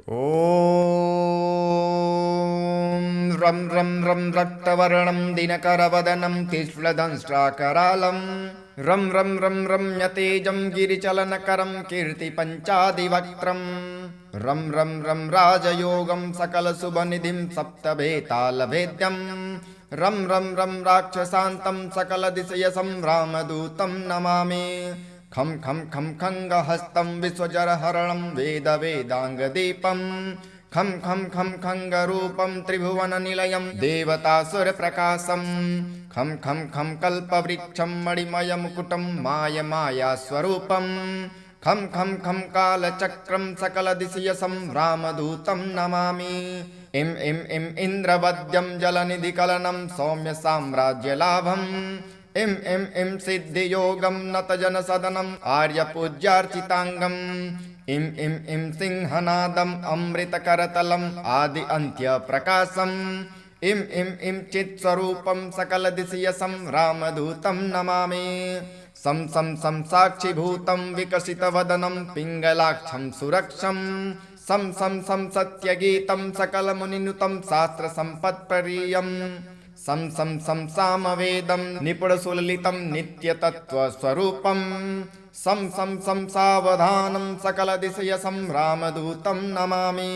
ॐ रं रं रं रक्तवर्णं दिनकरवदनं तीक्ष्णदंष्ट्राकरालं रं रं रं रम्यतेजं गिरिचलनकरं कीर्तिपञ्चादिवक्त्रं रं रं रं राजयोगं सकलशुभनिधिं सप्तभेतालभेद्यं रं रं रं राक्षसान्तं सकलदिशयसं रामदूतं नमामि। खं खं खं खङ्गहस्तं विश्वजरहरणं वेदवेदाङ्गदीपं खं खं खं खङ्गरूपं त्रिभुवननिलयं देवतासुरप्रकाशं खं खं खं कल्पवृक्षं मणिमयमुकुटं मायमायास्वरूपं खं खं खं कालचक्रं सकलदिशयसं रामदूतं नमामि। इं इं इं इन्द्रवद्यं जलनिधिकलनं सौम्यसाम्राज्यलाभम् इं इं इं सिद्धियोगं नतजनसदनम् आर्यपूज्यार्चिताङ्गम् इं इं इं सिंहनादम् अमृतकरतलम् आदि अन्त्यप्रकाशम् इं इं इं चित्स्वरूपं सकलदिशयसं रामदूतं नमामि। सं सं सं साक्षिभूतं विकसितवदनं पिङ्गलाक्षं सुरक्षं सं सं सं सत्यगीतं सकलमुनिनुतं शास्त्रसम्पत्प्रियम् सं सं सं सामवेदं निपुणसुललितं नित्यतत्त्वस्वरूपं सं सं सं सावधानं सकलदिशयसं रामदूतं नमामि।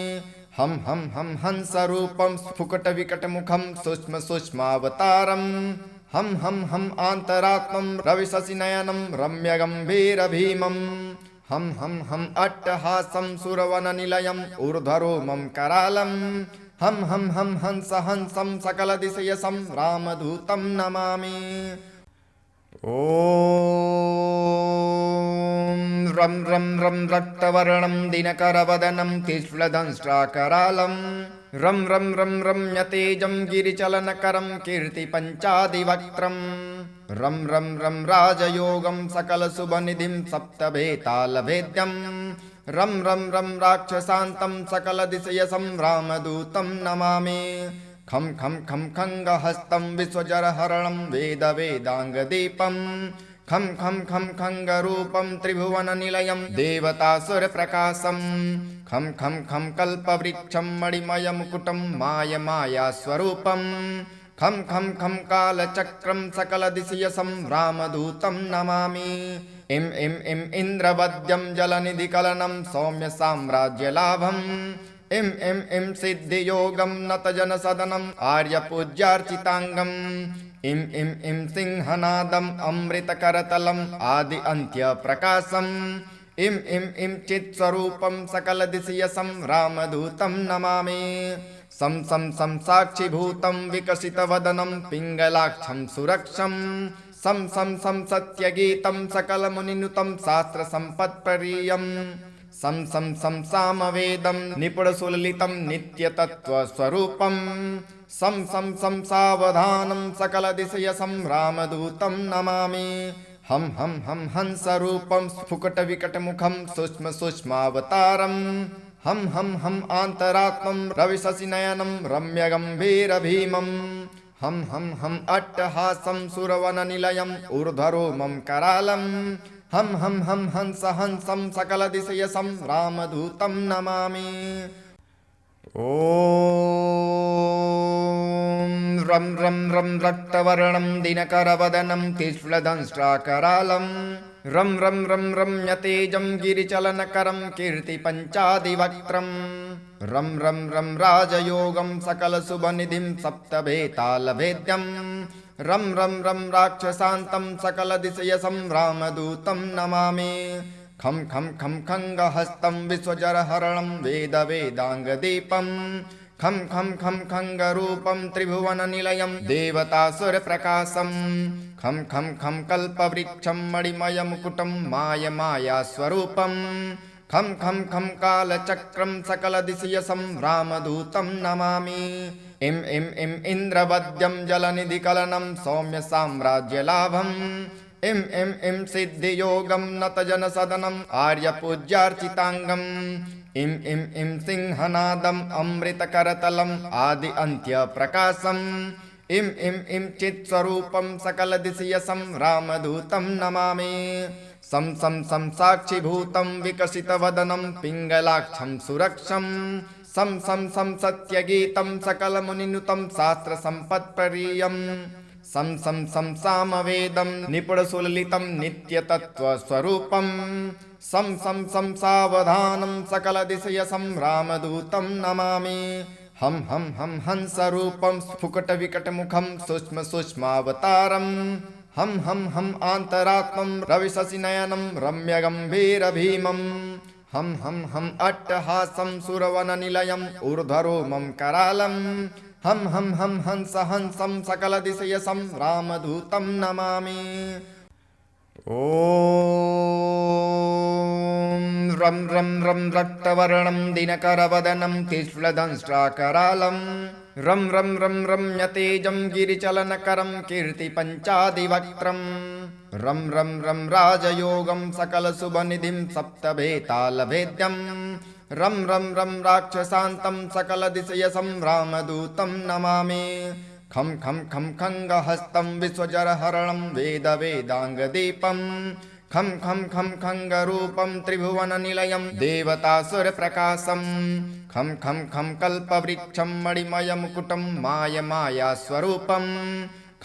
हं हं हं हंसरूपं स्फुकटविकटमुखं सूक्ष्मसूक्ष्मावतारं हं हं हं आन्तरात्मं रविशशिनयनं रम्यगम्भीरभीमं हं हं हं अट्टहासं सुरवननिलयम् ऊर्ध्वरोमं करालम् हं हं हं हंस हंसं सकलदिशयसं रामदूतं नमामि। ॐ रं रं रं रक्तवर्णं दिनकरवदनं तीक्ष्णदंष्ट्राकरालं रं रं रं रम्यतेजं गिरिचलनकरं कीर्तिपञ्चादिवक्त्रं रं रं रं राजयोगं सकलशुभनिधिं सप्तभेतालभेद्यं रं रं रं राक्षसान्तं सकलदिशयसं रामदूतं नमामि। खं खं खं खङ्गहस्तं विश्वजरहरणं वेदवेदाङ्गदीपं खं खं खं खङ्गरूपं त्रिभुवननिलयं देवतासुरप्रकाशं खं खं खं कल्पवृक्षं मणिमयमुकुटं मायमायास्वरूपं खं खं खं कालचक्रं सकलदिशयसं रामदूतं नमामि। इं इं इं इन्द्रवद्यं जलनिधिकलनं सौम्यसाम्राज्यलाभम् इं इं इं सिद्धियोगं नतजनसदनम् आर्यपूज्यार्चिताङ्गम् इं इं इं सिंहनादम् अमृतकरतलम् आदि अन्त्यप्रकाशम् इं इं इं चित्स्वरूपं सकलदिशयसं रामदूतं नमामि। सं सं सं साक्षिभूतं विकसितवदनं पिङ्गलाक्षं सुरक्षं सं सं सं सत्यगीतं सकलमुनिनुतं शास्त्रसम्पत्प्रियम् सं सं सं सामवेदं निपुणसुललितं नित्यतत्त्वस्वरूपं सं सं सं सावधानं सकलदिशयसं रामदूतं नमामि। हं हं हं हंसरूपं स्फुकटविकटमुखं सूक्ष्मसूक्ष्मावतारं हं हं हं आन्तरात्मं रविशशिनयनं रम्यगम्भीरभीमं हं हं हं अट्टहासं सुरवननिलयम् ऊर्ध्वरोमं करालम् हं हं हं हंस हंसं सकलदिशयसं रामदूतं नमामि। ॐ रं रं रं रक्तवर्णं दिनकरवदनं तीक्ष्णदंष्ट्राकरालं रं रं रं रम्यतेजं गिरिचलनकरं कीर्तिपञ्चादिवक्त्रं रं रं रं राजयोगं सकलशुभनिधिं सप्तभेतालभेद्यं रं रं रं राक्षसान्तं सकलदिशयसं रामदूतं नमामि। खं खं खं खङ्गहस्तं विश्वजरहरणं वेदवेदाङ्गदीपं खं खं खं खङ्गरूपं त्रिभुवननिलयं देवतासुरप्रकाशं खं खं खं कल्पवृक्षं मणिमयमुकुटं मायमायास्वरूपं खं खं खं कालचक्रं सकलदिशयसं रामदूतं नमामि। इं इं इं इन्द्रवद्यं जलनिधिकलनं सौम्यसाम्राज्यलाभम् इं इं इं सिद्धियोगं नतजनसदनम् आर्यपूज्यार्चिताङ्गम् इं इं इं सिंहनादम् अमृतकरतलम् आदि अन्त्यप्रकाशम् इं इं इं चित्स्वरूपं सकलदिशयसं रामदूतं नमामि। सं साक्षिभूतं विकसितवदनं पिङ्गलाक्षं सुरक्षं सं सत्यगीतं सकलमुनिनुतं शास्त्रसम्पत्प्रियं सं सामवेदं निपुणसुललितं नित्यतत्त्वस्वरूपं सं सावधानं सकलदिशयसं रामदूतं नमामि। हम हंसरूपं स्फुकटविकटमुखं सूक्ष्मावतारं हम आन्तरात्मं रविशशिनयनं रम्यगम्भीरभीमं हम अट्टहासं सुरवननिलयम् ऊर्ध्वरोमं करालं हम हंसं सकलदिशयसं रामदूतं नमामि। ॐ रं रक्तवर्णं दिनकरवदनं तीक्ष्णदंष्ट्राकरालं रम्यतेजं गिरिचलनकरं कीर्तिपञ्चादिवक्त्रं रं राजयोगं सकलशुभनिधिं सप्तभेतालभेद्यं रं राक्षसान्तं सकलदिशयसं रामदूतं नमामि। खं खङ्गहस्तं विश्वजरहरणं वेदाङ्गदीपं खं खङ्गरूपं त्रिभुवननिलयं देवतासुरप्रकाशं खं कल्पवृक्षं मणिमयमुकुटं मायास्वरूपं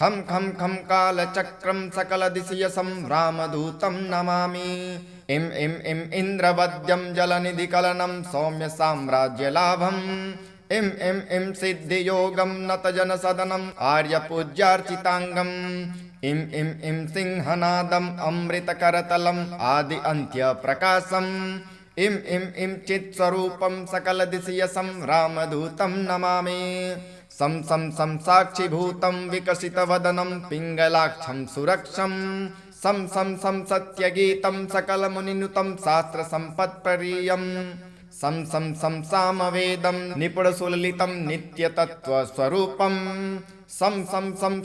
खं कालचक्रं सकलदिशयसं रामदूतं नमामि। इं इन्द्रवद्यं जलनिधिकलनं सौम्यसाम्राज्यलाभम् इं सिद्धियोगं नतजनसदनम् आर्यपूज्यार्चिताङ्गम् इं सिंहनादम् अमृतकरतलम् आदि अन्त्यप्रकाशम् इं चित्स्वरूपं सकलदिशयसं रामदूतं नमामि। सं साक्षिभूतं विकसितवदनं पिङ्गलाक्षं सुरक्षं सं सत्यगीतं सकलमुनिनुतं शास्त्रसम्पत्प्रियं सं सामवेदं निपुणसुललितं नित्यतत्त्वस्वरूपं सं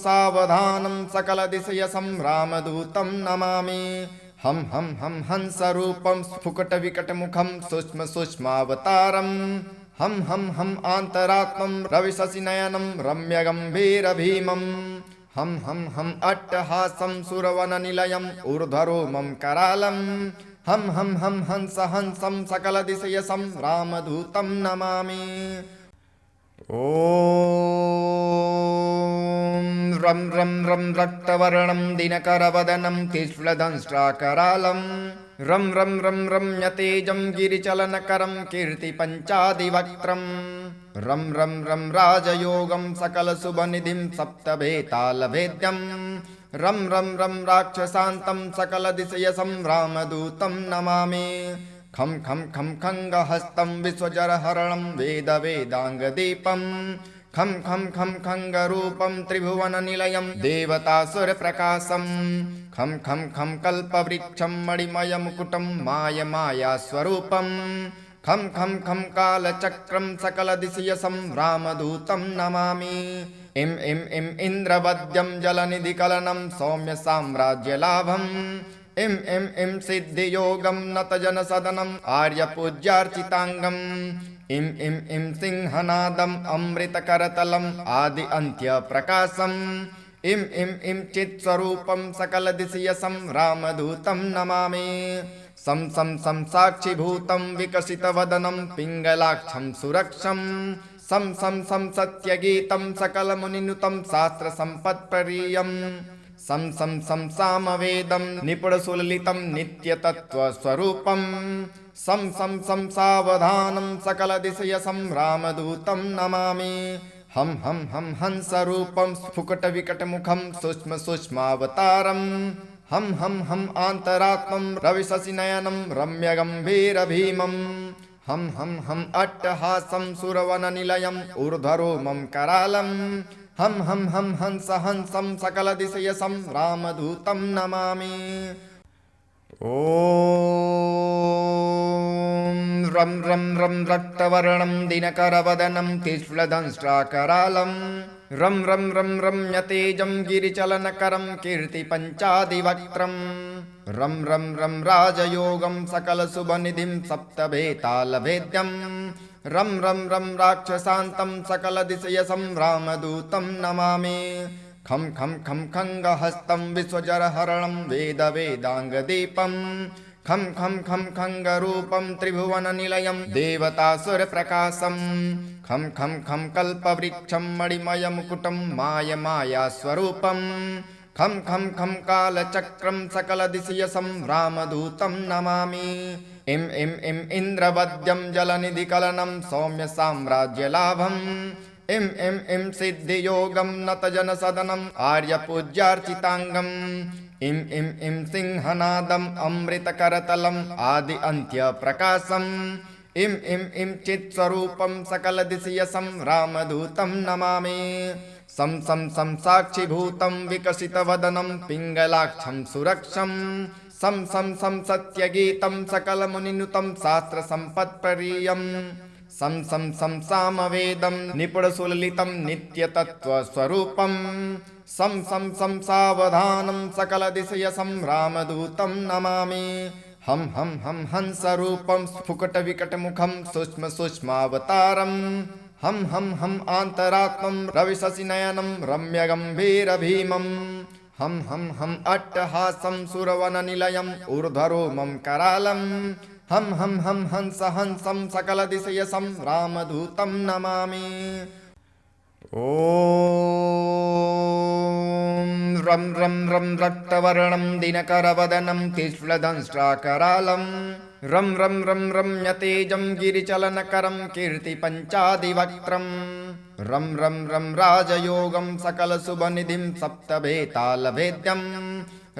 सावधानं सकलदिशयसं रामदूतं नमामि। हम हंसरूपं स्फुकटविकटमुखं सूक्ष्मावतारं हम आन्तरात्मं रविशशिनयनं रम्यगम्भीरभीमं हम अट्टहासं सुरवननिलयम् ऊर्ध्वरोमं करालं हम हंसं सकलदिशयसं रामदूतं नमामि। ॐ रं रक्तवर्णं दिनकरवदनं तीक्ष्णदंष्ट्राकरालं रम्यतेजं गिरिचलनकरं कीर्तिपञ्चादिवक्त्रं रं राजयोगं सकलशुभनिधिं सप्तभेतालभेद्यं रं राक्षसान्तं सकलदिशयसं रामदूतं नमामि। खं खङ्गहस्तं विश्वजरहरणं वेदाङ्गदीपं खं खङ्गरूपं त्रिभुवननिलयं देवतासुरप्रकाशं खं कल्पवृक्षं मणिमयमुकुटं मायास्वरूपं खं कालचक्रं सकलदिशयसं रामदूतं नमामि। इं इन्द्रवद्यं जलनिधिकलनं सौम्यसाम्राज्यलाभम् इं सिद्धियोगं नतजनसदनम् आर्यपूज्यार्चिताङ्गम् इं सिंहनादम् अमृतकरतलम् आदि अन्त्यप्रकाशम् इं चित्स्वरूपं सकलदिशयसं रामदूतं नमामि। सं साक्षिभूतं विकसितवदनं पिङ्गलाक्षं सुरक्षं सं सत्यगीतं सकलमुनिनुतं शास्त्रसम्पत्प्रियं सं सामवेदं निपुणसुललितं नित्यतत्त्वस्वरूपं सं सावधानं सकलदिशयसं रामदूतं नमामि। हम हंसरूपं स्फुकटविकटमुखं सूक्ष्मावतारं हम आन्तरात्मं रविशशिनयनं रम्यगम्भीरभीमं हम अट्टहासं सुरवननिलयम् ऊर्ध्वरोमं करालं हम हंसं सकलदिशयसं रामदूतं नमामि। ॐ रं रक्तवर्णं दिनकरवदनं तीक्ष्णदंष्ट्राकरालं रम्यतेजं गिरिचलनकरं कीर्तिपञ्चादिवक्त्रं रं राजयोगं सकलशुभनिधिं सप्तभेतालभेद्यं रं राक्षसान्तं सकलदिशयसं रामदूतं नमामि। खं खं खं खङ्गहस्तं विश्वजरहरणं वेदवेदाङ्गदीपं खं खं खं खङ्गरूपं त्रिभुवननिलयं देवतासुरप्रकाशं खं खं खं कल्पवृक्षं मणिमयमुकुटं मायमायास्वरूपं खं खं खं कालचक्रं सकलदिशयसं रामदूतं नमामि इं इं इं इन्द्रवद्यं जलनिधिकलनं सौम्यसाम्राज्यलाभम् इं इं इं सिद्धियोगं नतजनसदनम् आर्यपूज्यार्चिताङ्गम् इं इं इं सिंहनादम् अमृतकरतलम् आदि अन्त्यप्रकाशम् इं इं इं चित्स्वरूपं सकलदिशयसं रामदूतं नमामि सं सं सं साक्षिभूतं विकसितवदनं पिङ्गलाक्षं सुरक्षं सं सं सं सत्यगीतं सकलमुनिनुतं शास्त्रसम्पत्प्रियं सं सं सं सामवेदं निपुणसुललितं नित्यतत्त्वस्वरूपं सं सं सं सावधानं सकलदिशयसं रामदूतं नमामि हं हं हं हंसरूपं स्फुकटविकटमुखं सूक्ष्मसूक्ष्मावतारं हं हं हं आन्तरात्मं रविशशिनयनं रम्यगम्भीरभीमं हं हं हं अट्टहासं सुरवननिलयम् ऊर्ध्वरोमं करालं हं हं हं हंस हंसं सकलदिशयसं रामदूतं नमामि ॐ रं रं रं रक्तवर्णं दिनकरवदनं तीक्ष्णदंष्ट्राकरालं रं रं रं रम्यतेजं गिरिचलनकरं कीर्तिपञ्चादिवक्त्रं रं रं रं राजयोगं सकलशुभनिधिं सप्तभेतालभेद्यं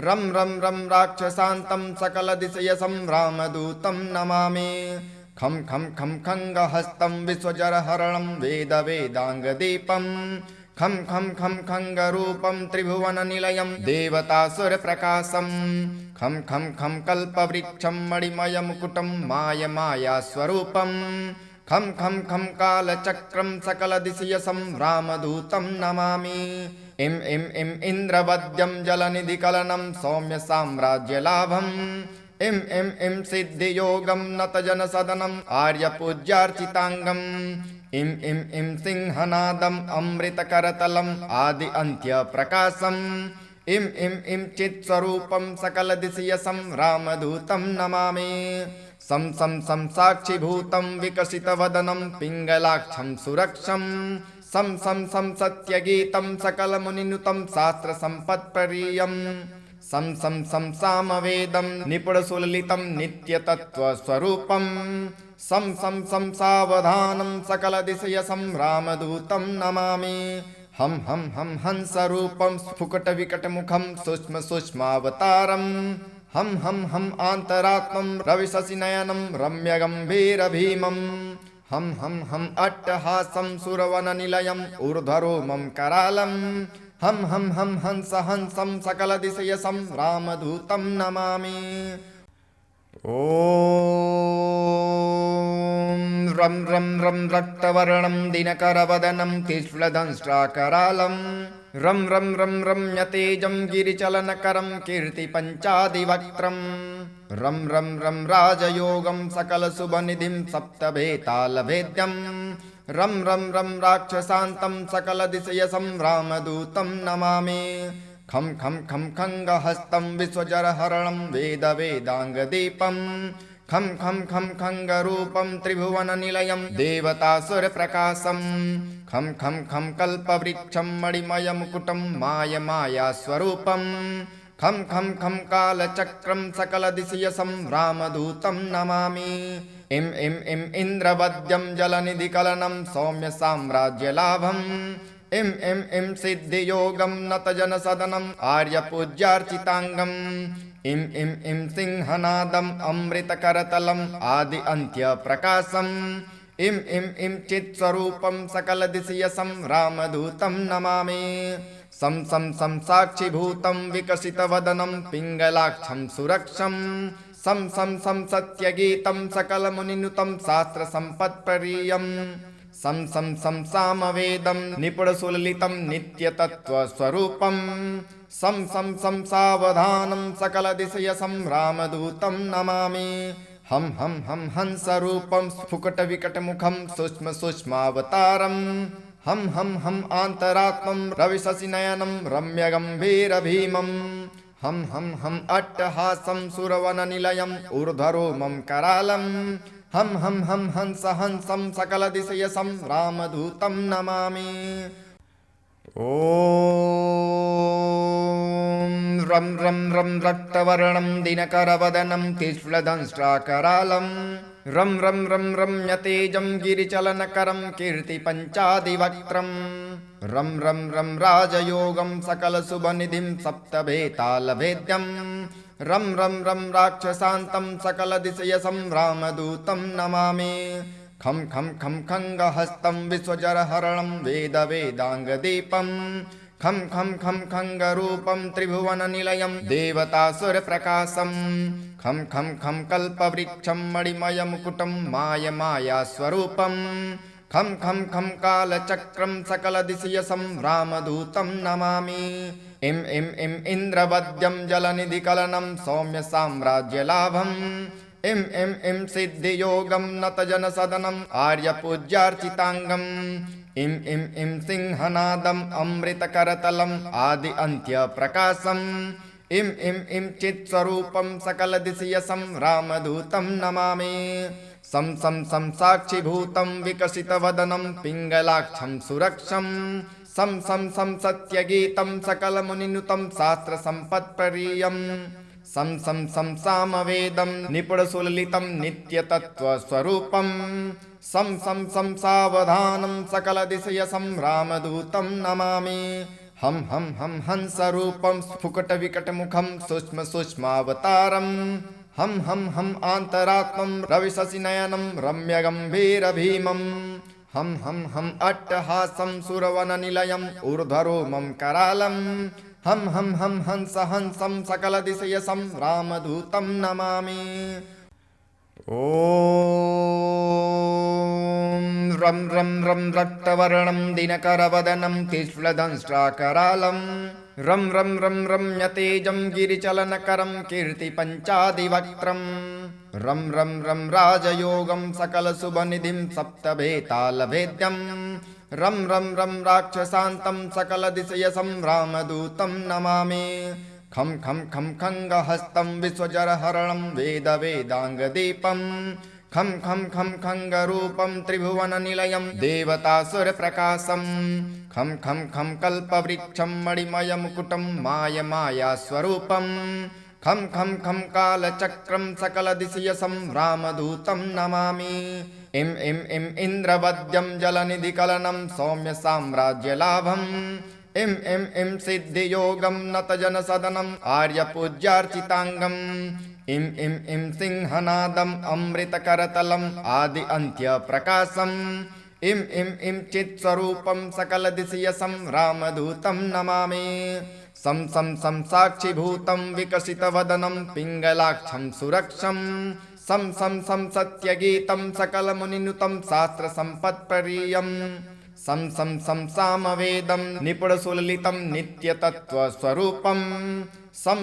रं रं रं राक्षसान्तं सकलदिशयसं रामदूतं नमामि खं खं खं खङ्गहस्तं विश्वजरहरणं वेदवेदाङ्गदीपं खं खं खं खङ्गरूपं त्रिभुवननिलयं देवतासुरप्रकाशं खं खं खं कल्पवृक्षं मणिमयमुकुटं मायमायास्वरूपं खं खं खं कालचक्रं सकलदिशयसं रामदूतं नमामि इं इं इं इन्द्रवद्यं जलनिधिकलनं सौम्यसाम्राज्यलाभम् इं इं इं सिद्धियोगं नतजनसदनम् आर्यपूज्यार्चिताङ्गम् इं इं इं सिंहनादम् अमृतकरतलम् आदि अन्त्यप्रकाशम् इं इं इं चित्स्वरूपं सकलदिशयसं रामदूतं नमामि सं सं सं साक्षिभूतं विकसितवदनं पिङ्गलाक्षं सुरक्षं सं सं सं सत्यगीतं सकलमुनिनुतं शास्त्रसम्पत्प्रियं सं सं सं सामवेदं निपुणसुललितं नित्यतत्त्वस्वरूपं सं सं सं सावधानं सकलदिशयसं रामदूतं नमामि हं हं हं हंसरूपं स्फुकटविकटमुखं सूक्ष्मसूक्ष्मावतारं हं हं हं आन्तरात्मं रविशशिनयनं रम्यगम्भीरभीमं हं हं हं अट्टहासं सुरवननिलयम् ऊर्ध्वरोमं करालं हं हं हं हंस हंसं सकलदिशयसं रामदूतं नमामि ॐ रं रं रं रक्तवर्णं दिनकरवदनं तीक्ष्णदंष्ट्राकरालं रं रं रं रम्यतेजं गिरिचलनकरं कीर्तिपञ्चादिवक्त्रं रं रं रं राजयोगं सकलशुभनिधिं सप्तभेतालभेद्यं रं रं रं राक्षसान्तं सकलदिशयसं रामदूतं नमामि खं खं खं खङ्गहस्तं विश्वजरहरणं वेदवेदाङ्गदीपं खं खं खं खङ्गरूपं त्रिभुवननिलयं देवतासुरप्रकाशं खं खं खं कल्पवृक्षं मणिमयमुकुटं मायमायास्वरूपं खं खं खं कालचक्रं सकलदिशयसं रामदूतं नमामि इं इं इं इन्द्रवद्यं जलनिधिकलनं सौम्यसाम्राज्यलाभम् इं इं इं सिद्धियोगं नतजनसदनम् आर्यपूज्यार्चिताङ्गम् इं इं इं सिंहनादम् अमृतकरतलम् आदि अन्त्यप्रकाशम् इं इं इं चित्स्वरूपं सकलदिशयसं रामदूतं नमामि सं सं सं साक्षिभूतं विकसितवदनं पिङ्गलाक्षं सुरक्षं सं सं सं सत्यगीतं सकलमुनिनुतं शास्त्रसम्पत्प्रियं सं सं सं सामवेदं निपुणसुललितं नित्यतत्त्वस्वरूपं सं सं सं सावधानं सकलदिशयसं रामदूतं नमामि हं हं हं हंसरूपं स्फुकटविकटमुखं सूक्ष्मसूक्ष्मावतारं हम आन्तरात्मं रविशशिनयनं रम्यगम्भीरभीमम् हम अट्टहासं सुरवननिलयम् ऊर्ध्वरोमं करालम् हम हंसं सकलदिशयसं रामदूतं नमामि। ॐ रं रक्तवर्णं दिनकरवदनं तीक्ष्णदंष्ट्राकरालं रम्यतेजं गिरिचलनकरं कीर्तिपञ्चादिवक्त्रं रं राजयोगं सकलशुभनिधिं सप्तभेतालभेद्यं रं राक्षसान्तं सकलदिशयसं रामदूतं नमामि। खं खङ्गहस्तं विश्वजरहरणं वेदाङ्गदीपं खं खङ्गरूपं त्रिभुवननिलयं देवतासुरप्रकाशं खं कल्पवृक्षं मणिमयमुकुटं मायास्वरूपं खं कालचक्रं सकलदिशयसं रामदूतं नमामि। इं इन्द्रवद्यं जलनिधिकलनं सौम्य साम्राज्यलाभम् इं सिद्धियोगं नतजनसदनम् आर्यपूज्यार्चिताङ्गम् इं सिंहनादम् अमृतकरतलम् आदि अन्त्यप्रकाशम् इं चित्स्वरूपं सकलदिशयसं रामदूतं नमामि। सं साक्षिभूतं विकसितवदनं पिङ्गलाक्षं सुरक्षं सं सत्यगीतं सकलमुनिनुतं शास्त्रसम्पत्प्रियम् सं सामवेदं निपुणसुललितं नित्यतत्त्वस्वरूपं सं सावधानं सकलदिशयसं रामदूतं नमामि। हम हंसरूपं स्फुकटविकटमुखं सूक्ष्मावतारं हम आन्तरात्मं रविशशिनयनं रम्यगम्भीरभीमम् हम अट्टहासं सुरवननिलयम् ऊर्ध्वरोमं करालम् हम हंसं सकलदिशयसं रामदूतं नमामि। ॐ रं रक्तवर्णं दिनकरवदनं तीक्ष्णदंष्ट्राकरालं रम्यतेजं गिरिचलनकरं कीर्तिपञ्चादिवक्त्रं रं राजयोगं सकलशुभनिधिं सप्तभेतालभेद्यं रं राक्षसान्तं सकलदिशयसं रामदूतं नमामि। खं खङ्गहस्तं विश्वजरहरणं वेदाङ्गदीपं खं खङ्गरूपं त्रिभुवननिलयं देवतासुरप्रकाशं खं कल्पवृक्षं मणिमयमुकुटं मायास्वरूपं खं कालचक्रं सकलदिशयसं रामदूतं नमामि। इं इन्द्रवद्यं जलनिधिकलनं सौम्य साम्राज्यलाभम् इं सिद्धियोगं नतजनसदनम् आर्यपूज्यार्चिताङ्गम् इं सिंहनादम् अमृतकरतलम् आदि अन्त्यप्रकाशम् इं चित्स्वरूपं सकलदिशयसं रामदूतं नमामि। सं साक्षिभूतं विकसितवदनं पिङ्गलाक्षं सुरक्षं सं सत्यगीतं सकलमुनिनुतं शास्त्रसम्पत्प्रियम् सं सामवेदं निपुणसुललितं नित्यतत्त्वस्वरूपं सं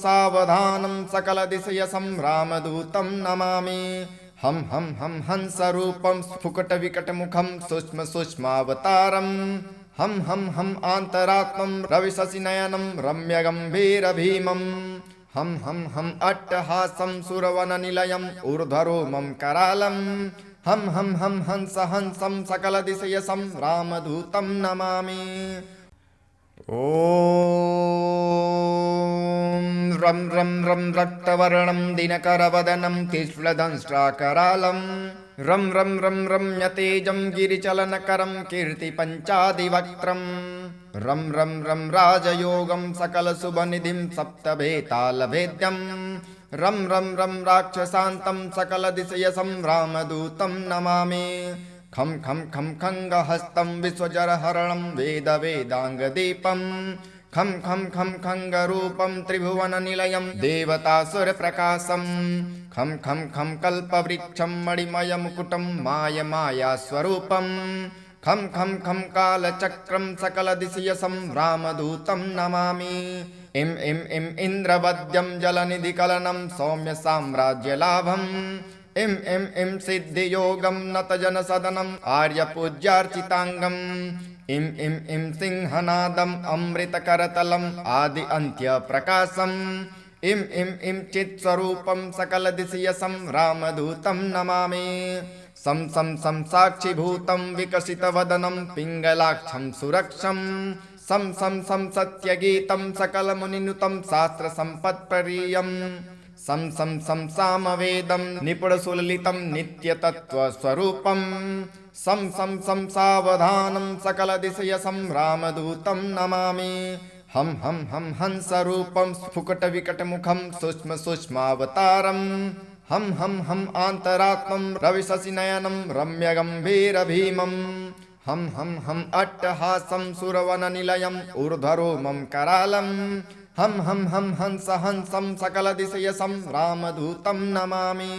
सावधानं सकलदिशयसं रामदूतं नमामि। हम हंसरूपं स्फुकटविकटमुखं सूक्ष्मावतारं हम आन्तरात्मं रविशशिनयनं रम्यगम्भीरभीमम् हम अट्टहासं सुरवननिलयम् ऊर्ध्वरोमं करालम् हम हंसं सकलदिशयसं रामदूतं नमामि। ॐ रं रक्तवर्णं दिनकरवदनं तीक्ष्णदंष्ट्राकरालं रम्यतेजं गिरिचलनकरं कीर्तिपञ्चादिवक्त्रं रं राजयोगं सकलशुभनिधिं सप्तभेतालभेद्यं रं राक्षसान्तं सकलदिशयसं रामदूतं नमामि। खं खङ्गहस्तं विश्वजरहरणं वेदाङ्गदीपं खं खङ्गरूपं त्रिभुवननिलयं देवतासुरप्रकाशं खं कल्पवृक्षं मणिमयमुकुटं मायास्वरूपं खं कालचक्रं सकलदिशयसं रामदूतं नमामि। इं इन्द्रवद्यं जलनिधिकलनं सौम्य साम्राज्यलाभम् इं इं इं सिद्धियोगं नतजनसदनम् आर्यपूज्यार्चिताङ्गम् इं इं इं सिंहनादम् अमृतकरतलम् आदि अन्त्यप्रकाशम् इं इं इं चित्स्वरूपं सकलदिशयसं रामदूतं नमामि सं सं सं साक्षिभूतं विकसितवदनं पिङ्गलाक्षं सुरक्षं सं सं सं सत्यगीतं सकलमुनिनुतं शास्त्रसम्पत्प्रियं सं सं सं सामवेदं निपुणसुललितं नित्यतत्त्वस्वरूपं सं सं सं सावधानं सकलदिशयसं रामदूतं नमामि हम हम हम हंसरूपं स्फुकटविकटमुखं सूक्ष्मसूक्ष्मावतारम् हम हम हम आन्तरात्मं रविशशिनयनं रम्यगम्भीरभीमम् हम अट्टहासं सुरवननिलयम् ऊर्ध्वरोमं करालम् हम हंस हंसं सकलदिशयसं रामदूतं नमामि।